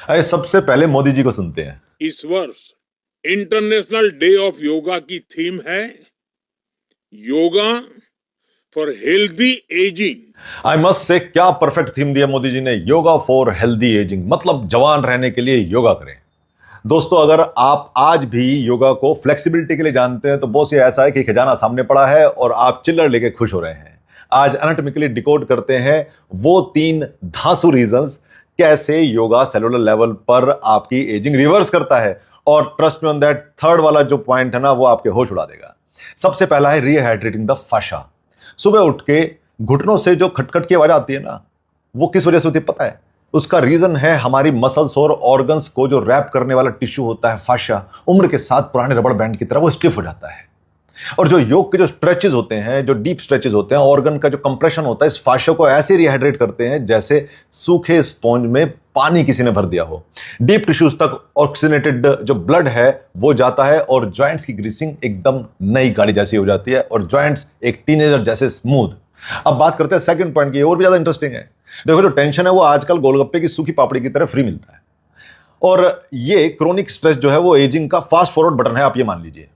अरे सबसे पहले मोदी जी को सुनते हैं। इस वर्ष इंटरनेशनल डे ऑफ योगा की थीम है yoga for healthy ageing. I must say क्या परफेक्ट थीम दिया मोदी जी ने, योगा फॉर हेल्दी एजिंग, मतलब जवान रहने के लिए योगा करें। दोस्तों, अगर आप आज भी योगा को फ्लेक्सिबिलिटी के लिए जानते हैं तो बॉस ये ऐसा है कि खजाना सामने पड़ा है और आप चिल्लर लेके खुश हो रहे हैं। आज एनाटॉमिकली डिकोड करते हैं वो 3 धांसू रीजंस कैसे योगा सेलुलर लेवल पर आपकी एजिंग रिवर्स करता है। और trust me on that, third वाला जो पॉइंट है ना, वो आपके होश उड़ा देगा। सबसे पहला है रीहाइड्रेटिंग द फाशा। सुबह उठ के घुटनों से जो खटखट की आवाज आती है ना, वो किस वजह से होती है पता है? उसका रीजन है हमारी मसल्स और ऑर्गन्स को जो रैप करने वाला टिश्यू होता है फाशा, उम्र के साथ पुराने रबड़ बैंड की तरह वो स्टिफ हो जाता है। और जो योग के जो स्ट्रेचेस होते हैं, जो डीप स्ट्रेचेस होते हैं, ऑर्गन का जो कंप्रेशन होता है, इस फाशा को ऐसे रिहाइड्रेट करते हैं जैसे सूखे स्पॉन्ज में पानी किसी ने भर दिया हो। डीप टिश्यूज तक ऑक्सीजनेटेड जो ब्लड है वो जाता है और जॉइंट्स की ग्रीसिंग एकदम नई गाड़ी जैसी हो जाती है और जॉइंट्स एक टीनेजर जैसे स्मूथ। अब बात करते हैं सेकंड पॉइंट की, और भी ज्यादा इंटरेस्टिंग है। देखो, जो टेंशन है वो आजकल गोलगप्पे की सूखी पापड़ी की तरह फ्री मिलता है। और ये क्रोनिक स्ट्रेस जो है वो एजिंग का फास्ट फॉरवर्ड बटन है, आप ये मान लीजिए।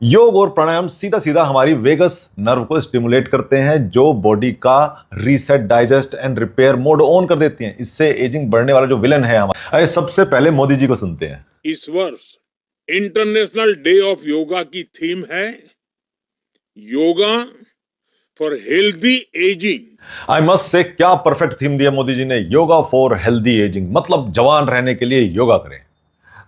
योग और प्राणायाम सीधा सीधा हमारी वेगस नर्व को स्टिमुलेट करते हैं, जो बॉडी का reset, digest and repair mode on कर देती हैं। इससे एजिंग बढ़ने वाला जो विलन है हमारा। अरे सबसे पहले मोदी जी को सुनते हैं। इस वर्ष इंटरनेशनल डे ऑफ योगा की थीम है yoga for healthy ageing. I must say क्या परफेक्ट थीम दिया मोदी जी ने, योगा फॉर हेल्दी एजिंग, मतलब जवान रहने के लिए योगा करें।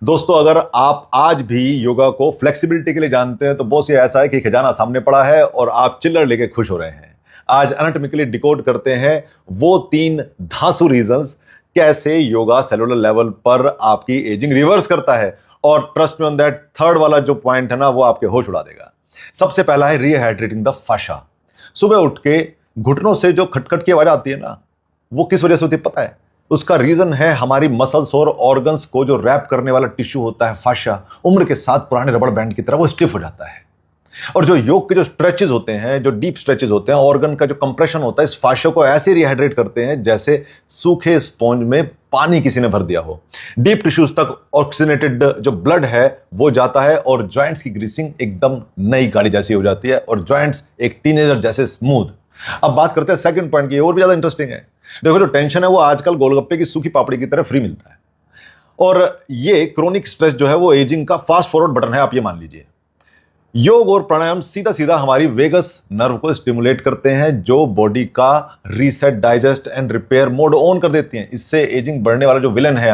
दोस्तों, अगर आप आज भी योगा को फ्लेक्सिबिलिटी के लिए जानते हैं तो बॉस ये ऐसा है कि खजाना सामने पड़ा है और आप चिल्लर लेके खुश हो रहे हैं। आज एनाटॉमिकली डिकोड करते हैं वो 3 धांसू रीजंस कैसे योगा सेलुलर लेवल पर आपकी एजिंग रिवर्स करता है। और trust me on that, third वाला जो पॉइंट है ना, वो आपके होश उड़ा देगा। सबसे पहला है रीहाइड्रेटिंग द फाशा। सुबह उठ के घुटनों से जो खटखट की आवाज आती है ना, वो किस वजह से होती है पता है? उसका रीजन है हमारी मसल्स और ऑर्गन्स को जो रैप करने वाला टिश्यू होता है फाशा, उम्र के साथ पुराने रबड़ बैंड की तरह वो स्टिफ हो जाता है। और जो योग के जो स्ट्रेचेस होते हैं, जो डीप स्ट्रेचेस होते हैं, ऑर्गन का जो कंप्रेशन होता है, इस फाशा को ऐसे रिहाइड्रेट करते हैं जैसे सूखे स्पॉन्ज में पानी किसी ने भर दिया हो। डीप टिश्यूज तक ऑक्सीजनेटेड जो ब्लड है वो जाता है और जॉइंट्स की ग्रीसिंग एकदम नई गाड़ी जैसी हो जाती है और जॉइंट्स एक टीनेजर जैसे स्मूथ। अब बात करते हैं सेकंड पॉइंट की, और भी ज्यादा इंटरेस्टिंग है। देखो, जो टेंशन है वो आजकल गोलगप्पे की सूखी पापड़ी की तरह फ्री मिलता है। और ये क्रोनिक स्ट्रेस जो है वो एजिंग का फास्ट फॉरवर्ड बटन है, आप ये मान लीजिए। योग और प्राणायाम सीधा सीधा हमारी वेगस नर्व को स्टिमुलेट करते हैं, जो बॉडी का reset, digest and repair mode on कर देती हैं। इससे एजिंग बढ़ने वाला जो विलन है